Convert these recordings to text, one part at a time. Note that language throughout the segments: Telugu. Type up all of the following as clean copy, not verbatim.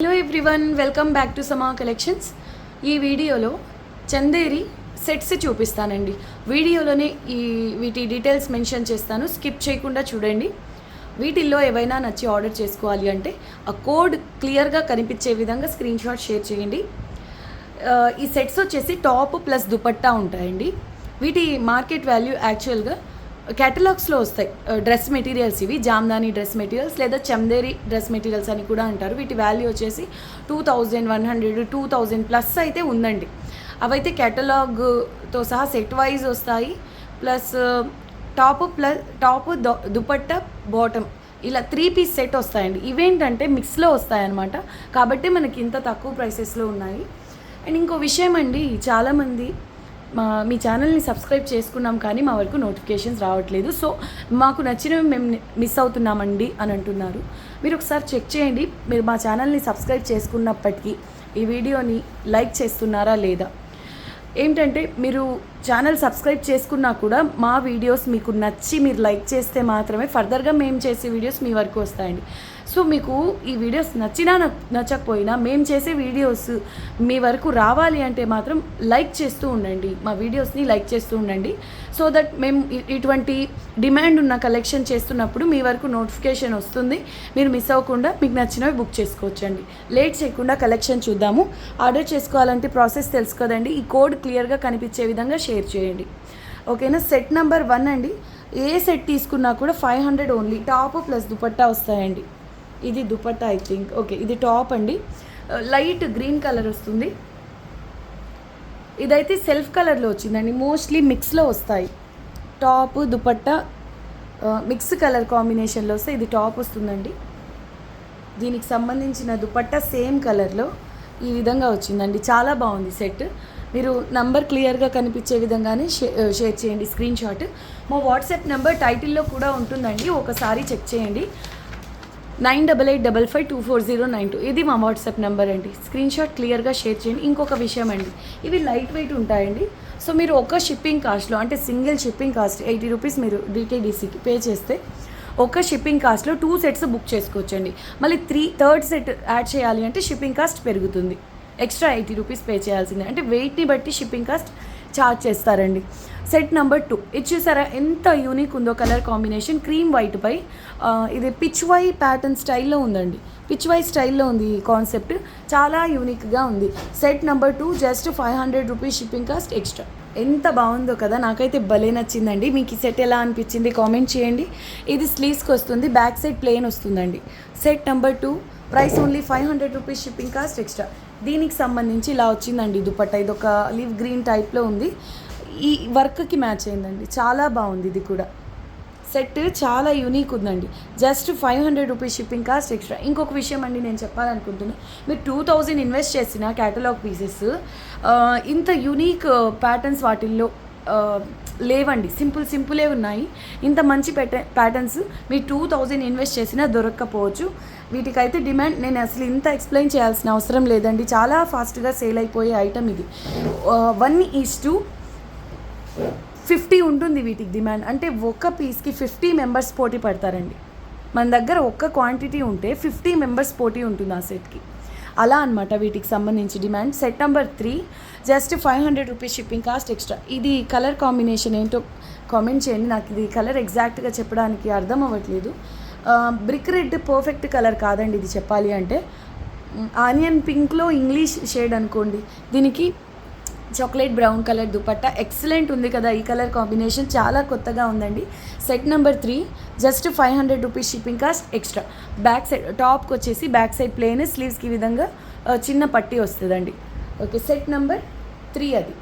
Hello everyone, welcome back to సమా కలెక్షన్స్. ఈ వీడియోలో చందేరి సెట్స్ చూపిస్తానండి. వీడియోలోనే వీటి డీటెయిల్స్ మెన్షన్ చేస్తాను, స్కిప్ చేయకుండా చూడండి. వీటిల్లో ఏవైనా నచ్చి ఆర్డర్ చేసుకోవాలి అంటే ఆ కోడ్ క్లియర్గా కనిపించే విధంగా స్క్రీన్ షాట్ షేర్ చేయండి. ఈ సెట్స్ వచ్చేసి టాప్ ప్లస్ దుపట్టా ఉంటాయండి. వీటి మార్కెట్ వాల్యూ యాక్చువల్గా క్యాటలాగ్స్లో వస్తాయి. డ్రెస్ మెటీరియల్స్ ఇవి జామ్దాని డ్రెస్ మెటీరియల్స్ లేదా చందేరి డ్రెస్ మెటీరియల్స్ అని కూడా అంటారు. వీటి వాల్యూ వచ్చేసి 2100 2000 ప్లస్ అయితే ఉందండి. అవైతే క్యాటలాగ్తో సహా సెట్ వైజ్ వస్తాయి. ప్లస్ టాప్ దుపట్టా బాటమ్ ఇలా 3 పీస్ సెట్ వస్తాయండి. ఇవేంటంటే మిక్స్లో వస్తాయన్నమాట, కాబట్టి మనకి ఇంత తక్కువ ప్రైసెస్లో ఉన్నాయి. అండ్ ఇంకో విషయం అండి, చాలామంది మీ ఛానల్ని సబ్స్క్రైబ్ చేసుకున్నాం కానీ మా వరకు నోటిఫికేషన్స్ రావట్లేదు, సో మాకు నచ్చినవి మేము మిస్ అవుతున్నామండి అని అంటున్నారు. మీరు ఒకసారి చెక్ చేయండి, మీరు మా ఛానల్ని సబ్స్క్రైబ్ చేసుకున్నప్పటికీ ఈ వీడియోని లైక్ చేస్తున్నారా లేదా. ఏంటంటే మీరు ఛానల్ సబ్స్క్రైబ్ చేసుకున్నా కూడా మా వీడియోస్ మీకు నచ్చి మీరు లైక్ చేస్తే మాత్రమే ఫర్దర్గా మేము చేసే వీడియోస్ మీ వరకు వస్తాయండి. సో మీకు ఈ వీడియోస్ నచ్చినా నచ్చకపోయినా మేము చేసే వీడియోస్ మీ వరకు రావాలి అంటే మాత్రం లైక్ చేస్తూ ఉండండి, మా వీడియోస్ని లైక్ చేస్తూ ఉండండి. సో దట్ మేము ఇటువంటి డిమాండ్ ఉన్న కలెక్షన్ చేస్తున్నప్పుడు మీ వరకు నోటిఫికేషన్ వస్తుంది, మీరు మిస్ అవ్వకుండా మీకు నచ్చినవి బుక్ చేసుకోవచ్చండి. లేట్ చేయకుండా కలెక్షన్ చూద్దాము. ఆర్డర్ చేసుకోవాలంటే ప్రాసెస్ తెలుసు కదండి, ఈ కోడ్ క్లియర్గా కనిపించే విధంగా షేర్ చేయండి, ఓకేనా. సెట్ నెంబర్ 1 అండి. ఏ సెట్ తీసుకున్నా కూడా 500 ఓన్లీ. టాప్ ప్లస్ దుపట్టా వస్తాయండి. ఇది దుపట్టా ఐ థింక్, ఓకే. ఇది టాప్ అండి, లైట్ గ్రీన్ కలర్ వస్తుంది. ఇదైతే సెల్ఫ్ కలర్లో వచ్చిందండి. మోస్ట్లీ మిక్స్లో వస్తాయి. టాప్ దుపట్టా మిక్స్ కలర్ కాంబినేషన్లో వస్తే ఇది టాప్ వస్తుందండి. దీనికి సంబంధించిన దుపట్టా సేమ్ కలర్లో ఈ విధంగా వచ్చిందండి. చాలా బాగుంది సెట్. మీరు నంబర్ క్లియర్గా కనిపించే విధంగానే షేర్ చేయండి స్క్రీన్ షాట్. మా వాట్సాప్ నెంబర్ టైటిల్లో కూడా ఉంటుందండి, ఒకసారి చెక్ చేయండి. 9885524092 ఇది మా వాట్సాప్ నెంబర్ అండి. స్క్రీన్ షాట్ క్లియర్గా షేర్ చేయండి. ఇంకొక విషయం అండి, ఇవి లైట్ వెయిట్ ఉంటాయండి. సో మీరు ఒక షిప్పింగ్ కాస్ట్లో అంటే సింగిల్ షిప్పింగ్ కాస్ట్ 80 రూపీస్ మీరు DTDCకి పే చేస్తే ఒక షిప్పింగ్ కాస్ట్లో 2 సెట్స్ బుక్ చేసుకోవచ్చండి. మళ్ళీ థర్డ్ సెట్ యాడ్ చేయాలి అంటే షిప్పింగ్ కాస్ట్ పెరుగుతుంది, ఎక్స్ట్రా 80 రూపీస్ పే చేయాల్సిందే. అంటే వెయిట్ని బట్టి షిప్పింగ్ కాస్ట్ ఛార్జ్ చేస్తారండి. సెట్ నెంబర్ 2 ఇది చూసారా ఎంత యూనిక్ ఉందో, కలర్ కాంబినేషన్ క్రీమ్ వైట్ పై ఇది పిచ్ వై ప్యాటర్న్ స్టైల్లో ఉందండి. పిచ్ వై స్టైల్లో ఉంది ఈ కాన్సెప్ట్, చాలా యూనిక్గా ఉంది. Set number 2 just 500 rupees shipping cost extra. ఎంత బాగుందో కదా, నాకైతే భలే నచ్చిందండి. మీకు ఈ సెట్ ఎలా అనిపించింది కామెంట్ చేయండి. ఇది స్లీవ్స్కి వస్తుంది, బ్యాక్ సైడ్ ప్లెయిన్ వస్తుందండి. Set number 2 price only 500 rupees shipping cost extra. దీనికి సంబంధించి ఇలా వచ్చిందండి దుపట్టా. ఇది ఒక లివ్ గ్రీన్ టైప్లో ఉంది, ఈ వర్క్కి మ్యాచ్ అయిందండి, చాలా బాగుంది. ఇది కూడా సెట్ చాలా యూనిక్ ఉందండి. Just 500 rupees shipping cost extra. ఇంకొక విషయం అండి నేను చెప్పాలనుకుంటున్నాను, మీరు 2000 ఇన్వెస్ట్ చేసిన క్యాటలాగ్ పీసెస్ ఇంత యూనిక్ ప్యాటర్న్స్ వాటిల్లో లేవండి. సింపులే ఉన్నాయి. ఇంత మంచి ప్యాటర్న్స్ మీరు 2000 ఇన్వెస్ట్ చేసినా దొరక్కపోవచ్చు. వీటికైతే డిమాండ్ నేను అసలు ఇంత ఎక్స్ప్లెయిన్ చేయాల్సిన అవసరం లేదండి, చాలా ఫాస్ట్గా సేల్ అయిపోయే ఐటమ్ ఇది. 1:50 ఉంటుంది వీటికి డిమాండ్. అంటే ఒక పీస్కి 50 మెంబర్స్ పోటీ పడతారండి. మన దగ్గర ఒక్క క్వాంటిటీ ఉంటే 50 మెంబర్స్ పోటీ ఉంటుంది ఆ సెట్కి, అలా అనమాట వీటికి సంబంధించి demand. Set number 3 just 500 rupees shipping cost extra. ఇది కలర్ కాంబినేషన్ ఏంటో కామెంట్ చేయండి, నాకు ఇది కలర్ ఎగ్జాక్ట్గా చెప్పడానికి అర్థం అవ్వట్లేదు. బ్రిక్ రెడ్ పర్ఫెక్ట్ కలర్ కాదండి ఇది చెప్పాలి అంటే. ఆనియన్ పింక్లో ఇంగ్లీష్ షేడ్ అనుకోండి. దీనికి chocolate brown colour dupatta excellent ఉంది కదా, ఈ కలర్ కాంబినేషన్ చాలా కొత్తగా ఉందండి. Set number 3 just 500 rupees shipping cost extra. Back side టాప్కి వచ్చేసి బ్యాక్ సైడ్ ప్లెయిన్, స్లీవ్స్కి విధంగా చిన్న పట్టీ వస్తుందండి. ఓకే, సెట్ నెంబర్ 3 అది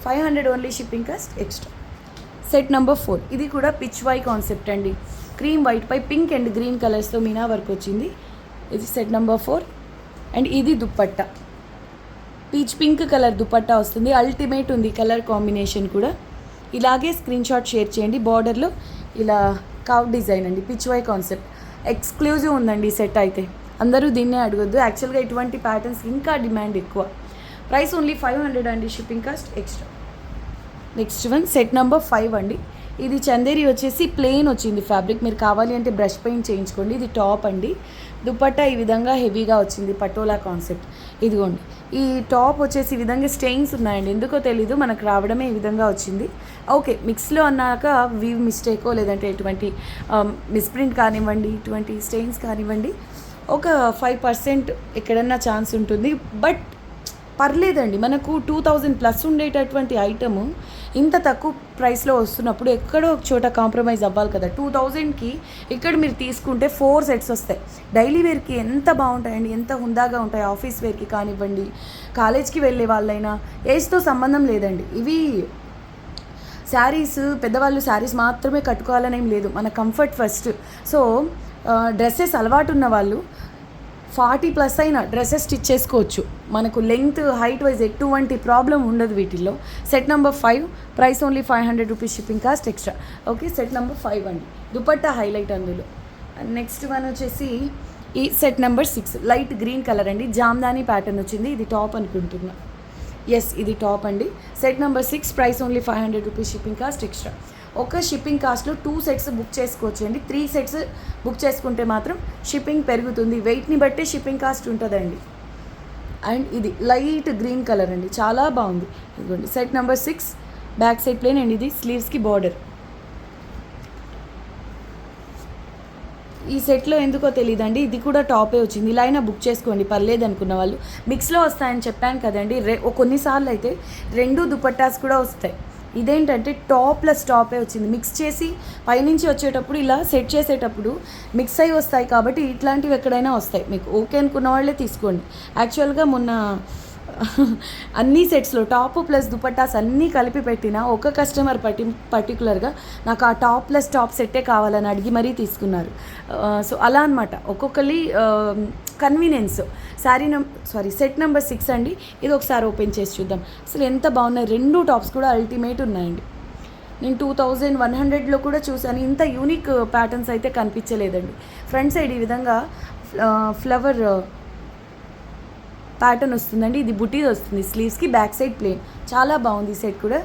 500 only shipping cost extra. Set number 4 ఇది కూడా పిచ్ వై కాన్సెప్ట్ అండి. క్రీమ్ వైట్ పై పింక్ అండ్ గ్రీన్ కలర్స్తో మీనా వర్క్ వచ్చింది. ఇది సెట్ నెంబర్ 4 అండ్ ఇది dupatta peach pink colour dupatta వస్తుంది. అల్టిమేట్ ఉంది కలర్ కాంబినేషన్ కూడా. ఇలాగే స్క్రీన్ షాట్ షేర్ చేయండి. బార్డర్లో ఇలా కావ్ డిజైన్ అండి, పిచ్ వై కాన్సెప్ట్ ఎక్స్క్లూజివ్ ఉందండి ఈ సెట్. అయితే అందరూ దీన్నే అడగొద్దు, యాక్చువల్గా ఇటువంటి ప్యాటర్న్స్ ఇంకా డిమాండ్ ఎక్కువ. ప్రైస్ ఓన్లీ 500 అండి shipping cost extra. Next one set number 5 అండి. ఇది చందేరి వచ్చేసి ప్లెయిన్ వచ్చింది ఫ్యాబ్రిక్. మీరు కావాలి అంటే బ్రష్ పెయింట్ చేయించుకోండి. ఇది టాప్ అండి, దుపట్టా ఈ విధంగా హెవీగా వచ్చింది, పటోలా కాన్సెప్ట్. ఇదిగోండి, ఈ టాప్ వచ్చేసి ఈ విధంగా స్టెయిన్స్ ఉన్నాయండి, ఎందుకో తెలీదు, మనకు రావడమే ఈ విధంగా వచ్చింది. ఓకే, మిక్స్లో అన్నాక వీవ్ మిస్టేకో లేదంటే ఎటువంటి మిస్ప్రింట్ కానివ్వండి, ఇటువంటి స్టెయిన్స్ కానివ్వండి, ఒక 5% ఎక్కడన్నా ఛాన్స్ ఉంటుంది. బట్ పర్లేదండి, మనకు 2000+ ఉండేటటువంటి ఐటము ఇంత తక్కువ ప్రైస్లో వస్తున్నప్పుడు ఎక్కడో ఒక చోట కాంప్రమైజ్ అవ్వాలి కదా. 2000కి ఇక్కడ మీరు తీసుకుంటే 4 సెట్స్ వస్తాయి. డైలీ వేర్కి ఎంత బాగుంటాయండి, ఎంత హుందాగా ఉంటాయి. ఆఫీస్ వేర్కి కానివ్వండి, కాలేజ్కి వెళ్ళే వాళ్ళైనా, ఏజ్తో సంబంధం లేదండి. ఇవి శారీస్, పెద్దవాళ్ళు శారీస్ మాత్రమే కట్టుకోవాలని ఏం లేదు, మన కంఫర్ట్ ఫస్ట్. సో డ్రెస్సెస్ అలవాటు ఉన్న వాళ్ళు 40+ అయినా డ్రెస్సెస్ స్టిచ్ చేసుకోవచ్చు. మనకు లెంగ్త్, హైట్ వైజ్ ఎటువంటి ప్రాబ్లం ఉండదు వీటిల్లో. Set number 5, price only 500 rupees, shipping cost extra. Okay, set number 5 అండి, దుపట్టా హైలైట్ అందులో. నెక్స్ట్ వన్ వచ్చేసి ఈ set number 6, light green colour అండి, జామ్దాని ప్యాటర్న్ వచ్చింది. ఇది టాప్ అనుకుంటున్నా, ఎస్ ఇది టాప్ అండి. Set number 6, price only 500 rupees, shipping cost extra. ఒక షిప్పింగ్ కాస్ట్లో 2 సెట్స్ బుక్ చేసుకోవచ్చు అండి. 3 సెట్స్ బుక్ చేసుకుంటే మాత్రం షిప్పింగ్ పెరుగుతుంది, వెయిట్ని బట్టే షిప్పింగ్ కాస్ట్ ఉంటుందండి. అండ్ ఇది లైట్ గ్రీన్ కలర్ అండి, చాలా బాగుంది. ఇదిగోండి set number 6, back side plain and ఇది స్లీవ్స్కి బార్డర్. ఈ సెట్లో ఎందుకో తెలియదండి, ఇది కూడా టాపే వచ్చింది. ఇలా అయినా బుక్ చేసుకోండి, పర్లేదు అనుకున్న వాళ్ళు. మిక్స్లో వస్తాయని చెప్పాను కదండి, కొన్నిసార్లు అయితే 2 దుపట్టాస్ కూడా వస్తాయి. ఇదేంటంటే టాప్ ప్లస్ టాపే వచ్చింది, మిక్స్ చేసి పైనుంచి వచ్చేటప్పుడు ఇలా సెట్ చేసేటప్పుడు మిక్స్ అయ్యి వస్తాయి. కాబట్టి ఇట్లాంటివి ఎక్కడైనా వస్తాయి, మీకు ఓకే అనుకున్న వాళ్ళే తీసుకోండి. యాక్చువల్గా మొన్న అన్ని సెట్స్లో టాప్ ప్లస్ దుపట్టాస్ అన్నీ కలిపి పెట్టిన ఒక కస్టమర్ పర్టికులర్గా నాకు ఆ టాప్ ప్లస్ టాప్ సెట్టే కావాలని అడిగి మరీ తీసుకున్నారు. సో అలా అనమాట, ఒక్కొక్కరి కన్వీనియన్స్. సెట్ నెంబర్ 6 అండి, ఇది ఒకసారి ఓపెన్ చేసి చూద్దాం. అసలు ఎంత బాగున్నాయి, 2 టాప్స్ కూడా అల్టిమేట్ ఉన్నాయండి. నేను 2100లో కూడా చూసాను, ఇంత యూనిక్ ప్యాటర్న్స్ అయితే కనిపించలేదండి. ఫ్రంట్ సైడ్ ఈ విధంగా ఫ్లవర్ ప్యాటర్న్ వస్తుందండి, ఇది బుటీ వస్తుంది స్లీవ్స్కి, బ్యాక్ సైడ్ ప్లేన్. చాలా బాగుంది ఈ సెట్ కూడా.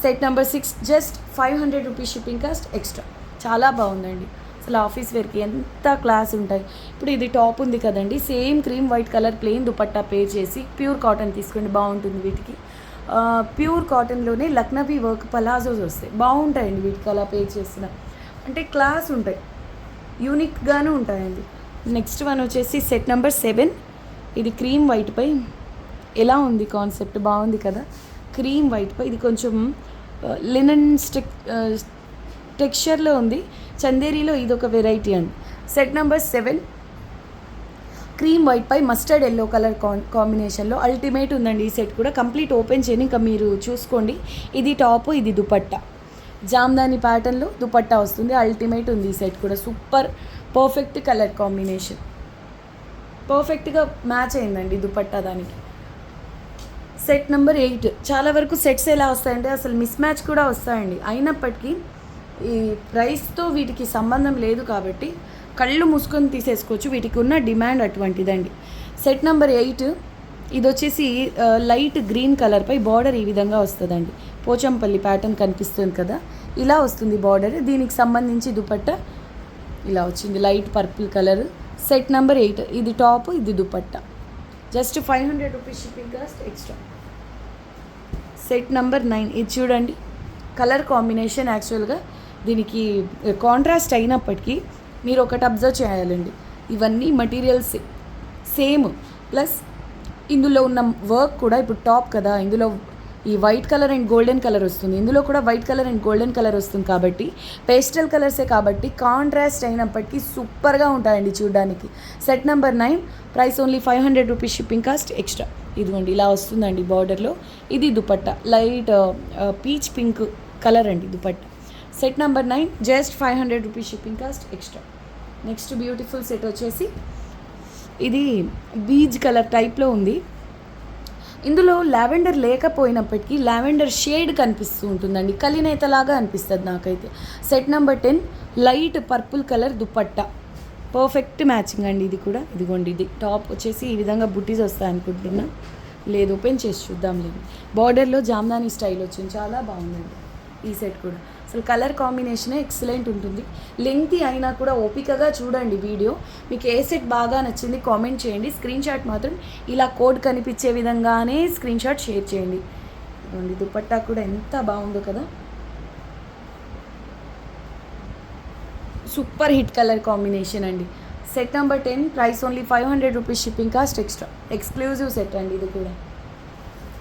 Set number 6, just 500 rupees, shipping cost extra. చాలా బాగుందండి, అసలు ఆఫీస్ వేర్కి ఎంత క్లాస్ ఉంటాయి. ఇప్పుడు ఇది టాప్ ఉంది కదండి, same cream white colour plain dupatta pair చేసి ప్యూర్ కాటన్ తీసుకోండి, బాగుంటుంది. వీటికి ప్యూర్ కాటన్లోనే లక్నవీ వర్క్ పలాజోస్ వస్తాయి, బాగుంటాయండి. వీటికి అలా పేర్ చేసిన అంటే క్లాస్ ఉంటాయి, యూనిక్గాను ఉంటాయండి. నెక్స్ట్ వన్ వచ్చేసి సెట్ నెంబర్ 7, ఇది క్రీమ్ వైట్పై ఎలా ఉంది కాన్సెప్ట్, బాగుంది కదా. క్రీమ్ వైట్పై ఇది కొంచెం లినన్ టెక్స్చర్లో ఉంది, చందేరీలో ఇది ఒక వెరైటీ అండి. సెట్ నెంబర్ 7, క్రీమ్ వైట్పై మస్టర్డ్ ఎల్లో కలర్ కాంబినేషన్లో అల్టిమేట్ ఉందండి. ఈ సెట్ కూడా కంప్లీట్ ఓపెన్ చేయని ఇంకా మీరు చూసుకోండి. ఇది టాప్, ఇది దుపట్టా, జామ్దాని ప్యాటర్న్లో దుపట్టా వస్తుంది, అల్టిమేట్ ఉంది. ఈ సెట్ కూడా సూపర్ పర్ఫెక్ట్ కలర్ కాంబినేషన్, పర్ఫెక్ట్గా మ్యాచ్ అయిందండి దుపట్టా దానికి. సెట్ నెంబర్ 8, చాలా వరకు సెట్స్ ఎలా వస్తాయంటే అసలు మిస్ మ్యాచ్ కూడా వస్తాయండి. అయినప్పటికీ ఈ ప్రైస్తో వీటికి సంబంధం లేదు కాబట్టి కళ్ళు మూసుకొని తీసేసుకోవచ్చు, వీటికి ఉన్న డిమాండ్ అటువంటిదండి. సెట్ నెంబర్ 8, ఇది వచ్చేసి లైట్ గ్రీన్ కలర్పై బార్డర్ ఈ విధంగా వస్తుందండి, పోచంపల్లి ప్యాటర్న్ కనిపిస్తుంది కదా, ఇలా వస్తుంది బార్డర్. దీనికి సంబంధించి దుపట్టా ఇలా వచ్చింది, light purple colour. Set number 8, ఇది టాప్, ఇది dupatta, just 500 rupees, shipping cost extra. Set number 9, ఇది చూడండి, కలర్ కాంబినేషన్ యాక్చువల్గా దీనికి కాంట్రాస్ట్ అయినప్పటికీ మీరు ఒకటి అబ్జర్వ్ చేయాలండి, ఇవన్నీ మటీరియల్స్ సేమ్, ప్లస్ ఇందులో ఉన్న వర్క్ కూడా ఇప్పుడు టాప్ కదా, ఇందులో ఈ white colour and golden colour వస్తుంది, ఇందులో కూడా white colour and golden colour వస్తుంది. కాబట్టి పేస్టల్ కలర్సే కాబట్టి కాంట్రాస్ట్ అయినప్పటికీ సూపర్గా ఉంటాయండి చూడడానికి. Set number 9, price only 500 rupees, shipping cost extra. ఇదిగోండి ఇలా వస్తుందండి బార్డర్లో, ఇది dupatta, light peach pink colour అండి dupatta. Set number 9, just 500 rupees, shipping cost extra. Next beautiful set వచ్చేసి ఇది బీజ్ కలర్ టైప్లో ఉంది, ఇందులో లావెండర్ లేకపోయినప్పటికీ లావెండర్ షేడ్ కనిపిస్తూ ఉంటుందండి, కలినేతలాగా అనిపిస్తుంది నాకైతే. Set number 10, light purple colour dupatta, perfect matching అండి ఇది కూడా. ఇదిగోండి, ఇది టాప్ వచ్చేసి ఈ విధంగా బుట్టీస్ వస్తాయి అనుకుంటున్నా, లేదు ఓపెన్ చేసి చూద్దాం లేదు. బార్డర్లో జామ్దాని స్టైల్ వచ్చింది, చాలా బాగుందండి ఈ సెట్ కూడా. అసలు కలర్ కాంబినేషనే ఎక్సలెంట్ ఉంటుంది. లెంగ్తీ అయినా కూడా ఓపికగా చూడండి వీడియో. మీకు ఏ సెట్ బాగా నచ్చింది కామెంట్ చేయండి. స్క్రీన్ షాట్ మాత్రం ఇలా కోడ్ కనిపించే విధంగానే స్క్రీన్ షాట్ షేర్ చేయండి. దుపట్టా కూడా ఎంత బాగుందో కదా, సూపర్ హిట్ కలర్ కాంబినేషన్ అండి. Set number 10, price only 500 rupees, shipping cost extra. Exclusive set అండి. ఇది కూడా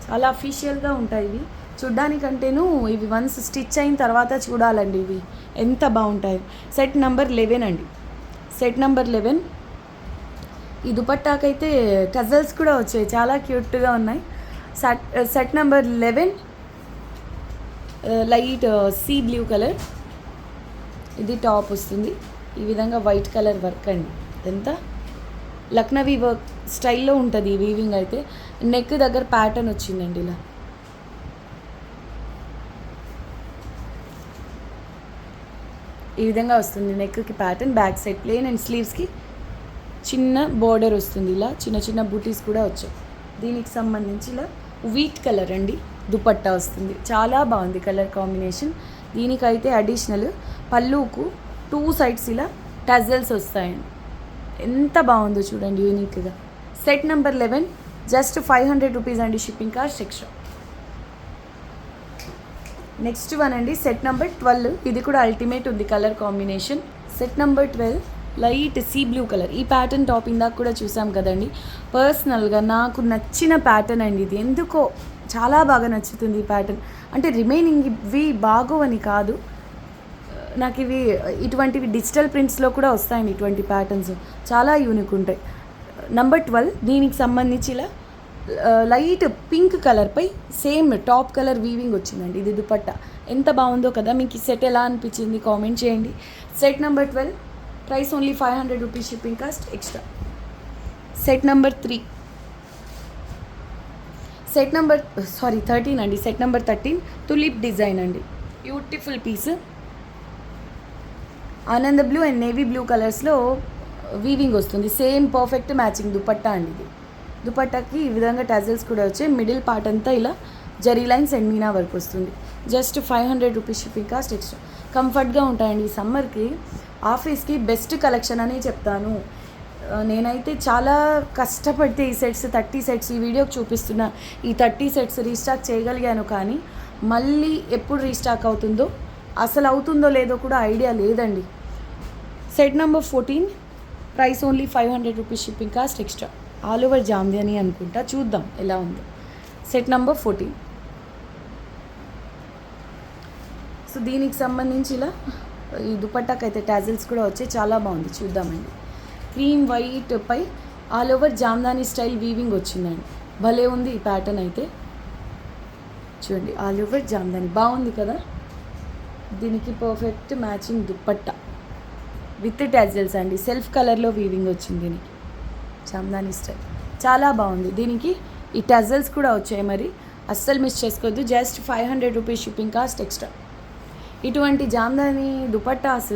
చాలా అఫీషియల్గా ఉంటాయి ఇవి చూడ్డానికంటేను. ఇవి వన్స్ స్టిచ్ అయిన తర్వాత చూడాలండి ఇవి ఎంత బాగుంటాయి. సెట్ నెంబర్ 11 అండి. Set number 11. ఈ దుపట్టాకైతే టజల్స్ కూడా వచ్చాయి, చాలా క్యూట్గా ఉన్నాయి. Set number 11 light sea blue colour. ఇది టాప్ వస్తుంది. ఈ విధంగా వైట్ కలర్ వర్క్ అండి. ఎంత లక్నవీ వర్క్ స్టైల్లో ఉంటుంది ఈ వీవింగ్ అయితే. నెక్ దగ్గర ప్యాటర్న్ వచ్చిందండి ఇలా. ఈ విధంగా వస్తుంది నెక్కి pattern. Back side plain and స్లీవ్స్కి చిన్న బోర్డర్ వస్తుంది. ఇలా చిన్న చిన్న బూటీస్ కూడా వచ్చాయి. దీనికి సంబంధించి ఇలా వీట్ కలర్ అండి దుపట్టా వస్తుంది. చాలా బాగుంది కలర్ కాంబినేషన్. దీనికైతే అడిషనల్ పళ్ళుకు 2 సైడ్స్ ఇలా టజల్స్ వస్తాయండి. ఎంత బాగుందో చూడండి యూనిక్గా. సెట్ నెంబర్ 11 జస్ట్ 500 రూపీస్ అండి, shipping cost extra. Next one అండి సెట్ నెంబర్ 12. ఇది కూడా అల్టిమేట్ ఉంది colour combination. Set number 12 light sea blue colour. ఈ ప్యాటర్న్ టాప్ ఇందాక కూడా చూసాం కదండి. పర్సనల్గా నాకు నచ్చిన ప్యాటర్న్ అండి ఇది. ఎందుకో చాలా బాగా నచ్చుతుంది ఈ ప్యాటర్న్. అంటే రిమైనింగ్ ఇవి బాగోవని కాదు, నాకు ఇవి ఇటువంటివి డిజిటల్ ప్రింట్స్లో కూడా వస్తాయండి. ఇటువంటి ప్యాటర్న్స్ చాలా యూనిక్ ఉంటాయి. నెంబర్ 12 దీనికి సంబంధించి ఇలా లైట్ పింక్ కలర్పై సేమ్ టాప్ కలర్ వీవింగ్ వచ్చిందండి. ఇది దుపట్టా ఎంత బాగుందో కదా. మీకు ఈ సెట్ ఎలా అనిపించింది కామెంట్ చేయండి. Set number 12 price only 500 rupees, shipping cost extra. Set number 13 అండి. సెట్ నెంబర్ 13 టులిప్ డిజైన్ అండి. Beautiful piece. ఆనంద బ్లూ అండ్ నేవీ బ్లూ కలర్స్లో వీవింగ్ వస్తుంది. సేమ్ పర్ఫెక్ట్ మ్యాచింగ్ దుపట్టా అండి ఇది. దుపట్టాకి ఈ విధంగా టజల్స్ కూడా వచ్చాయి. మిడిల్ పార్ట్ అంతా ఇలా zari lines and meena work వస్తుంది. Just 500 rupees, shipping cost extra. కంఫర్ట్గా ఉంటాయండి. ఈ సమ్మర్కి ఆఫీస్కి బెస్ట్ కలెక్షన్ అని చెప్తాను. నేనైతే చాలా కష్టపడితే ఈ సెట్స్ 30 సెట్స్ ఈ వీడియోకి చూపిస్తున్నా. ఈ 30 సెట్స్ రీస్టాక్ చేయగలిగాను, కానీ మళ్ళీ ఎప్పుడు రీస్టాక్ అవుతుందో, అసలు అవుతుందో లేదో కూడా ఐడియా లేదండి. Set number 14 price only 500 rupees, shipping cost extra. All over Jamdani అనుకుంటా, చూద్దాం ఎలా ఉందో. Set number 14. సో దీనికి సంబంధించి ఇలా ఈ దుపట్టాకి అయితే టాజిల్స్ కూడా వచ్చాయి. చాలా బాగుంది, చూద్దామండి. క్రీమ్ వైట్ పై all over Jamdani style weaving వచ్చిందండి. భలే ఉంది ఈ ప్యాటర్న్ అయితే. చూడండి ఆల్ ఓవర్ జామ్దాని బాగుంది కదా. దీనికి perfect matching dupatta with tassels అండి. సెల్ఫ్ కలర్లో వీవింగ్ వచ్చింది దీనికి. జామ్దాని స్టైల్ చాలా బాగుంది. దీనికి ఈ టజల్స్ కూడా వచ్చాయి. మరి అస్సలు మిస్ చేసుకోవద్దు. Just 500 rupees, shipping cost extra. ఇటువంటి జామ్దాని దుపట్టాస్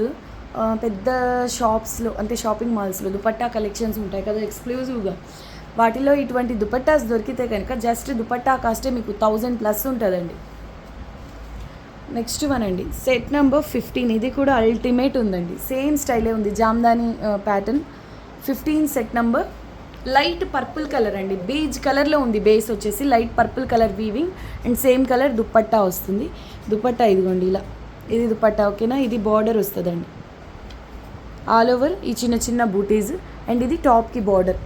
పెద్ద షాప్స్లో, అంటే షాపింగ్ మాల్స్లో దుపట్టా కలెక్షన్స్ ఉంటాయి కదా ఎక్స్క్లూజివ్గా, వాటిలో ఇటువంటి దుపట్టాస్ దొరికితే కనుక జస్ట్ దుపట్టా కాస్టే మీకు 1000+ ఉంటుందండి. నెక్స్ట్ వన్ అండి సెట్ నెంబర్ 15. ఇది కూడా అల్టిమేట్ ఉందండి. సేమ్ స్టైలే ఉంది Jamdani pattern. 15 set number light purple colour అండి. బేజ్ కలర్లో ఉంది. బేస్ వచ్చేసి light purple colour weaving and same colour dupatta వస్తుంది. దుపట్టా ఇదిగోండి ఇలా. ఇది దుపట్టా ఓకేనా. ఇది బార్డర్ వస్తుందండి ఆల్ ఓవర్. ఈ చిన్న చిన్న బూటీస్ అండ్ ఇది టాప్కి బార్డర్.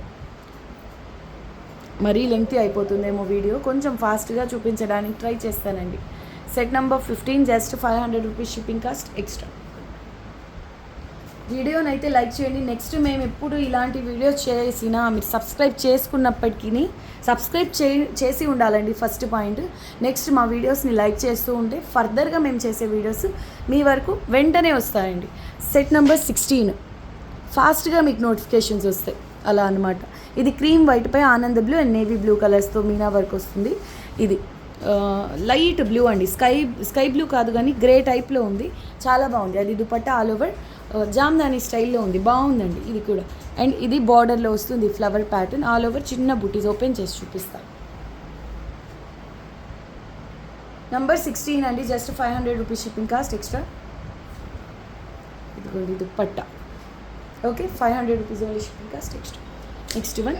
మరీ లెంగ్తీ అయిపోతుందేమో వీడియో, కొంచెం ఫాస్ట్గా చూపించడానికి ట్రై చేస్తానండి. Set number 15 just 500 rupees, shipping cost extra. వీడియోనైతే లైక్ చేయండి. నెక్స్ట్ మేము ఎప్పుడు ఇలాంటి వీడియోస్ చేసినా మీరు సబ్స్క్రైబ్ చేసుకున్నప్పటికీ సబ్స్క్రైబ్ చేసి ఉండాలండి ఫస్ట్ పాయింట్. నెక్స్ట్ మా వీడియోస్ని లైక్ చేస్తూ ఉంటే ఫర్దర్గా మేము చేసే వీడియోస్ మీ వరకు వెంటనే వస్తాయండి. సెట్ నెంబర్ 16 ఫాస్ట్గా మీకు నోటిఫికేషన్స్ వస్తాయి అలా అనమాట. ఇది క్రీమ్ వైట్ పై ఆనంద బ్లూ అండ్ నేవీ బ్లూ కలర్స్తో మీనా వర్క్ వస్తుంది. ఇది లైట్ బ్లూ అండి. స్కై బ్లూ కాదు కానీ గ్రే టైప్లో ఉంది. చాలా బాగుంది. అది దుపట్టా ఆల్ ఓవర్ జామ్దాని స్టైల్లో ఉంది. బాగుందండి ఇది కూడా. అండ్ ఇది బార్డర్లో వస్తుంది ఫ్లవర్ ప్యాటర్న్ ఆల్ ఓవర్. చిన్న బుటీస్ ఓపెన్ చేసి చూపిస్తాను. నంబర్ 16 అండి, just 500 rupees shipping cost extra. ఇదిగోండి dupatta. Okay, 500 rupees only shipping cost extra. Next one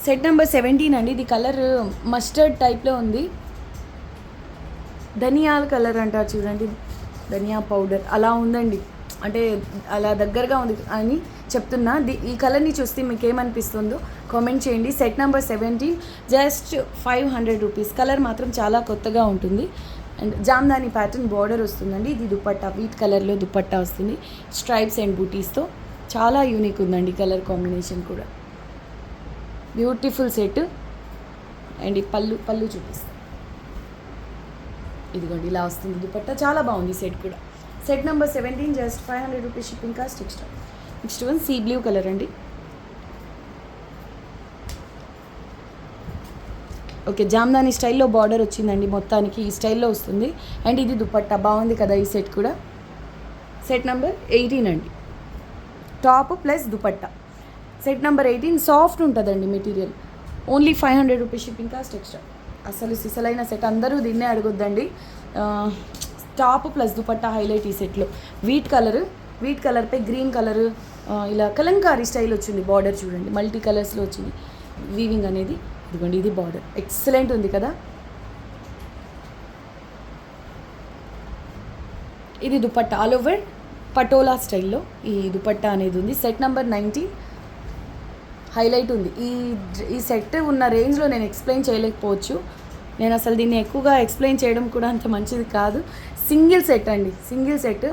set number 17 అండి. ఇది కలర్ మస్టర్డ్ టైప్లో ఉంది. ధనియాల కలర్ అంటారు చూడండి, ధనియా పౌడర్ అలా ఉందండి, అంటే అలా దగ్గరగా ఉంది అని చెప్తున్నా. ఈ కలర్ని చూస్తే మీకు ఏమనిపిస్తుందో కామెంట్ చేయండి. Set number 17 just 500 rupees. Colour మాత్రం చాలా కొత్తగా ఉంటుంది. అండ్ జామ్దాని ప్యాటర్న్ బార్డర్ వస్తుందండి. ఇది దుపట్టా, వీట్ కలర్లో దుపట్టా వస్తుంది, స్ట్రైప్స్ అండ్ బూటీస్తో. చాలా యూనిక్ ఉందండి కలర్ కాంబినేషన్ కూడా. Beautiful set. అండ్ ఈ పళ్ళు చూపిస్తాను. ఇదిగోండి ఇలా వస్తుంది దుపట్టా, చాలా బాగుంది సెట్ కూడా. Set number 17 just 500 rupees shipping cost extra. Next one sea blue colour అండి. ఓకే, జామ్దాని స్టైల్లో బార్డర్ వచ్చిందండి, మొత్తానికి ఈ స్టైల్లో వస్తుంది. అండ్ ఇది దుపట్టా, బాగుంది కదా ఈ సెట్ కూడా. సెట్ నెంబర్ 18 అండి, top plus dupatta. Set number 18 soft ఉంటుందండి material. Only 500 rupees shipping cost extra. అసలు సిసలైన సెట్, అందరూ దీన్నే అడగొద్దండి. టాప్ ప్లస్ దుపట్టా హైలైట్ ఈ సెట్లో. వీట్ కలర్పై గ్రీన్ కలర్, ఇలా కలంకారీ స్టైల్ వచ్చింది. బార్డర్ చూడండి, మల్టీ కలర్స్లో వచ్చింది వీవింగ్ అనేది. ఇదిగోండి ఇది బార్డర్, ఎక్సలెంట్ ఉంది కదా. ఇది దుపట్టా, ఆల్ ఓవర్ పటోలా స్టైల్లో ఈ దుపట్టా అనేది ఉంది. సెట్ నెంబర్ 19 హైలైట్ ఉంది. ఈ సెట్ ఉన్న రేంజ్లో నేను ఎక్స్ప్లెయిన్ చేయలేకపోవచ్చు. నేను అసలు దీన్ని ఎక్కువగా ఎక్స్ప్లెయిన్ చేయడం కూడా అంత మంచిది కాదు. సింగిల్ సెట్ అండి, సింగిల్ సెట్.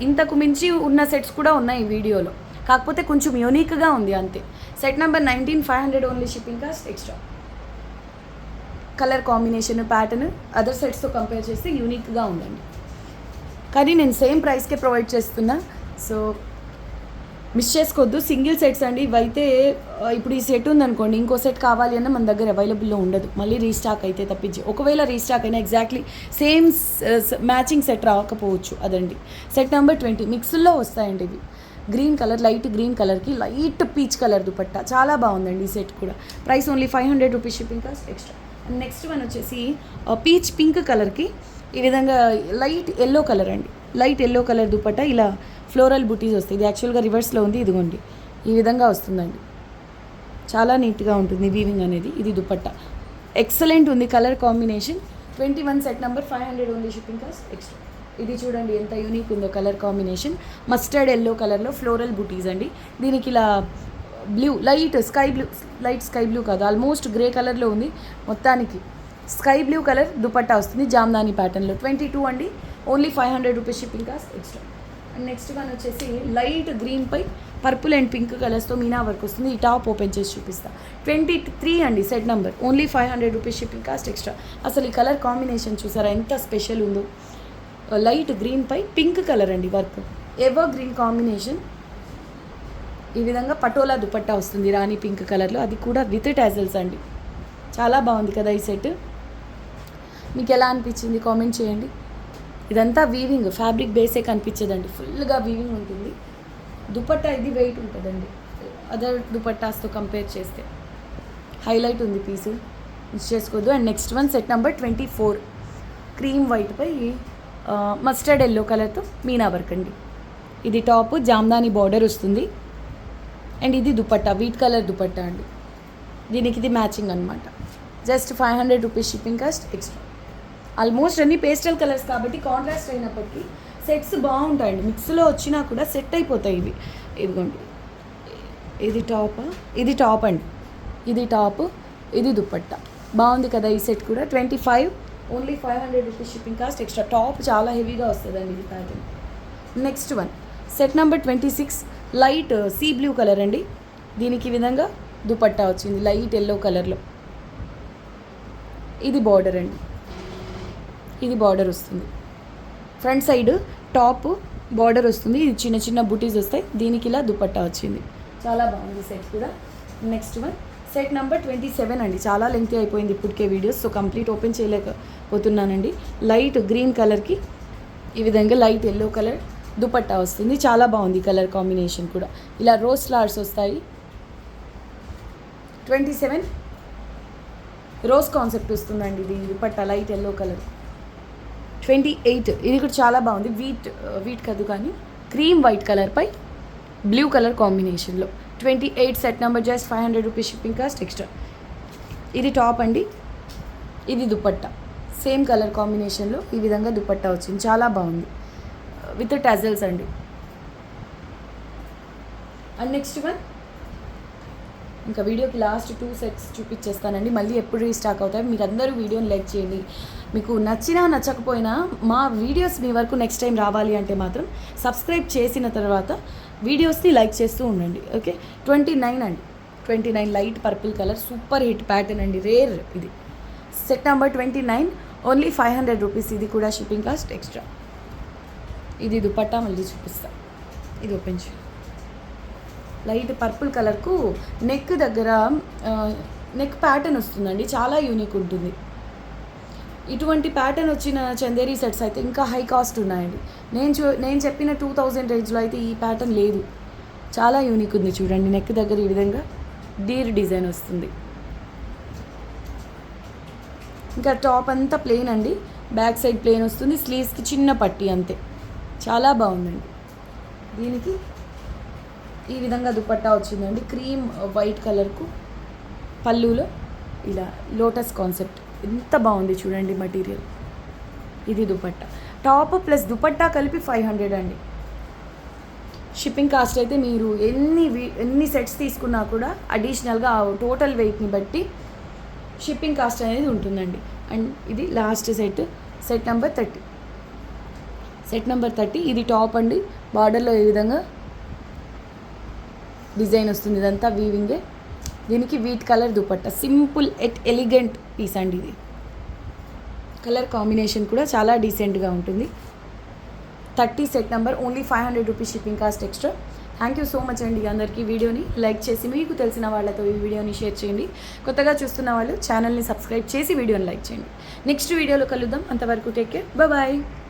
ఇంతకు మించి ఉన్న సెట్స్ కూడా ఉన్నాయి ఈ వీడియోలో, కాకపోతే కొంచెం యూనిక్గా ఉంది అంతే. Set number 19 500 only shipping cost extra. Colour combination, pattern other సెట్స్తో కంపేర్ చేస్తే యూనిక్గా ఉందండి, కానీ నేను సేమ్ ప్రైస్కే ప్రొవైడ్ చేస్తున్నా. సో మిస్ చేసుకోవద్దు. సింగిల్ సెట్స్ అండి ఇవైతే. ఇప్పుడు ఈ సెట్ ఉందనుకోండి, ఇంకో సెట్ కావాలి అన్న మన దగ్గర అవైలబుల్లో ఉండదు, మళ్ళీ రీస్టాక్ అయితే తప్పించి. ఒకవేళ రీస్టాక్ అయినా ఎగ్జాక్ట్లీ సేమ్ మ్యాచింగ్ సెట్ రాకపోవచ్చు, అదండి. సెట్ నెంబర్ 20 మిక్స్లో వస్తాయండి ఇవి. గ్రీన్ కలర్, లైట్ గ్రీన్ కలర్కి లైట్ పీచ్ కలర్ దుపట్టా, చాలా బాగుందండి ఈ సెట్ కూడా. Price only 500 rupees shipping cost extra. And next one వచ్చేసి పీచ్ పింక్ కలర్కి ఈ విధంగా లైట్ ఎల్లో కలర్ అండి, లైట్ ఎల్లో కలర్ దుపట్టా. ఇలా ఫ్లోరల్ బుటీస్ వస్తాయి. ఇది యాక్చువల్గా రివర్స్లో ఉంది, ఇదిగోండి ఈ విధంగా వస్తుందండి. చాలా నీట్గా ఉంటుంది వీవింగ్ అనేది. ఇది దుపట్టా, ఎక్సలెంట్ ఉంది colour combination. 21 set number 500 only shipping cost extra. ఇది చూడండి ఎంత యూనిక్ ఉందో కలర్ కాంబినేషన్. మస్టర్డ్ ఎల్లో కలర్లో ఫ్లోరల్ బుటీస్ అండి. దీనికి ఇలా బ్లూ, లైట్ స్కై బ్లూ కాదు, ఆల్మోస్ట్ గ్రే కలర్లో ఉంది. మొత్తానికి స్కై బ్లూ కలర్ దుపట్టా వస్తుంది జామ్దాని ప్యాటర్న్లో. 22 అండి, only 500 rupees shipping cost extra. And next one వచ్చేసి లైట్ గ్రీన్పై పర్పుల్ అండ్ పింక్ కలర్స్తో మీనా వర్క్ వస్తుంది. ఈ టాప్ ఓపెన్ చేసి చూపిస్తా. 23 అండి set number, only 500 rupees shipping cost extra. అసలు ఈ కలర్ కాంబినేషన్ చూసారా ఎంత స్పెషల్ ఉందో. లైట్ గ్రీన్పై పింక్ కలర్ అండి వర్క్, ఎవర్ గ్రీన్ కాంబినేషన్. ఈ విధంగా పటోలా దుపట్టా వస్తుంది రాణి పింక్ కలర్లో, అది కూడా విత్ టాజల్స్ అండి. చాలా బాగుంది కదా ఈ సెట్. మీకు ఎలా అనిపించింది కామెంట్ చేయండి. ఇదంతా వీవింగ్, ఫ్యాబ్రిక్ బేసే కనిపించదండి, ఫుల్గా వీవింగ్ ఉంటుంది. దుపట్టా ఇది వెయిట్ ఉంటుందండి అదర్ దుపట్టాస్తో కంపేర్ చేస్తే. హైలైట్ ఉంది పీసు, మిస్ చేసుకోవద్దు. And next one set number 24 cream వైట్పై మస్టర్డ్ ఎల్లో కలర్తో మీనా వర్క్ అండి. ఇది టాప్, జామ్దాని బార్డర్ వస్తుంది. అండ్ ఇది దుపట్టా, వీట్ కలర్ దుపట్టా అండి. దీనికి ఇది మ్యాచింగ్ అనమాట. Just 500 rupees shipping cost extra. Almost అన్ని పేస్టల్ కలర్స్ కాబట్టి కాంట్రాస్ట్ అయినప్పటికీ సెట్స్ బాగుంటాయండి. మిక్స్లో వచ్చినా కూడా సెట్ అయిపోతాయి ఇవి. ఇదిగోండి ఇది టాప్ అండి, ఇది టాప్, ఇది దుపట్టా. బాగుంది కదా ఈ సెట్ కూడా. 25 only 500 rupees shipping cost extra. Top చాలా హెవీగా వస్తుందండి ఇది pattern. Next one set number 26 light sea blue colour అండి. దీనికి ఈ విధంగా దుపట్టా వచ్చింది లైట్ ఎల్లో కలర్లో. ఇది బార్డర్ అండి, ఇది బార్డర్ వస్తుంది. ఫ్రంట్ సైడ్ టాప్ బార్డర్ వస్తుంది, ఇది చిన్న చిన్న బుటీస్ వస్తాయి. దీనికి ఇలా దుపట్టా వచ్చింది, చాలా బాగుంది సెట్ కూడా. నెక్స్ట్ వన్ సెట్ నెంబర్ 27 అండి. చాలా లెంగ్తీ అయిపోయింది ఇప్పటికే వీడియోస్, సో కంప్లీట్ ఓపెన్ చేయలేకపోతున్నానండి. లైట్ గ్రీన్ కలర్కి ఈ విధంగా లైట్ ఎల్లో కలర్ దుపట్టా వస్తుంది. చాలా బాగుంది కలర్ కాంబినేషన్ కూడా. ఇలా రోజ్ ఫ్లవర్స్ వస్తాయి. 27 రోజ్ కాన్సెప్ట్ వస్తుందండి ఇది దుపట్టా లైట్ ఎల్లో కలర్. 28. ఇది కూడా చాలా బాగుంది. వీట్ కాదు కానీ క్రీమ్ వైట్ కలర్పై బ్లూ కలర్ కాంబినేషన్లో 28 set number just 500 rupees shipping cost extra. ఇది టాప్ అండి, ఇది దుపట్టా సేమ్ కలర్ కాంబినేషన్లో ఈ విధంగా దుపట్టా వచ్చింది, చాలా బాగుంది విత్ టజల్స్ అండి. అండ్ నెక్స్ట్ వన్ ఇంకా వీడియోకి లాస్ట్ 2 సెట్స్ చూపించేస్తానండి, మళ్ళీ ఎప్పుడు రీస్టాక్ అవుతాయి. మీరు అందరూ వీడియోని లైక్ చేయండి. మీకు నచ్చినా నచ్చకపోయినా మా వీడియోస్ మీ వరకు నెక్స్ట్ టైం రావాలి అంటే మాత్రం సబ్స్క్రైబ్ చేసిన తర్వాత వీడియోస్ని లైక్ చేస్తూ ఉండండి. ఓకే, 29 అండి, 29 light purple colour super hit pattern అండి, రేర్. ఇది సెట్ నెంబర్ 29 ఓన్లీ 500 రూపీస్. ఇది కూడా షిప్పింగ్ కాస్ట్ ఎక్స్ట్రా. ఇది దుపట్టా మళ్ళీ చూపిస్తా. ఇది ఓపెన్ చేయి. లైట్ పర్పుల్ కలర్కు నెక్ దగ్గర నెక్ ప్యాటర్న్ వస్తుందండి, చాలా యూనిక్ ఉంటుంది. ఇటువంటి ప్యాటర్న్ వచ్చిన చందేరి సెట్స్ అయితే ఇంకా హై కాస్ట్ ఉన్నాయండి. నేను చెప్పిన 2000 రేంజ్లో అయితే ఈ ప్యాటర్న్ లేదు, చాలా యూనిక్ ఉంది. చూడండి నెక్ దగ్గర ఈ విధంగా డీర్ డిజైన్ వస్తుంది. ఇంకా టాప్ అంతా ప్లెయిన్ అండి, బ్యాక్ సైడ్ ప్లెయిన్ వస్తుంది, స్లీవ్స్కి చిన్న పట్టీ అంతే, చాలా బాగుందండి. దీనికి ఈ విధంగా దుపట్టా వచ్చిందండి, క్రీమ్ వైట్ కలర్కు పళ్ళులో ఇలా లోటస్ కాన్సెప్ట్, ఎంత బాగుంది చూడండి మెటీరియల్. ఇది దుపట్టా, టాప్ ప్లస్ దుపట్టా కలిపి 500 అండి. షిప్పింగ్ కాస్ట్ అయితే మీరు ఎన్ని సెట్స్ తీసుకున్నా కూడా అడిషనల్గా టోటల్ వెయిట్ని బట్టి షిప్పింగ్ కాస్ట్ అనేది ఉంటుందండి. అండ్ ఇది last set number 30. Set number 30 ఇది టాప్ అండి, బార్డర్లో ఏ విధంగా డిజైన్ వస్తుంది, ఇదంతా వీవింగే. దీనికి wheat colour dupatta, simple and elegant piece అండి. ఇది కలర్ కాంబినేషన్ కూడా చాలా డీసెంట్గా ఉంటుంది. 30 set number only 500 rupees shipping cost extra. Thank you so much అండి. అందరికీ వీడియోని లైక్ చేసి మీకు తెలిసిన వాళ్ళతో ఈ వీడియోని షేర్ చేయండి. కొత్తగా చూస్తున్న వాళ్ళు ఛానల్ని సబ్స్క్రైబ్ చేసి వీడియోని లైక్ చేయండి. నెక్స్ట్ వీడియోలో కలుద్దాం, అంతవరకు టేక్ కేర్, బాయ్.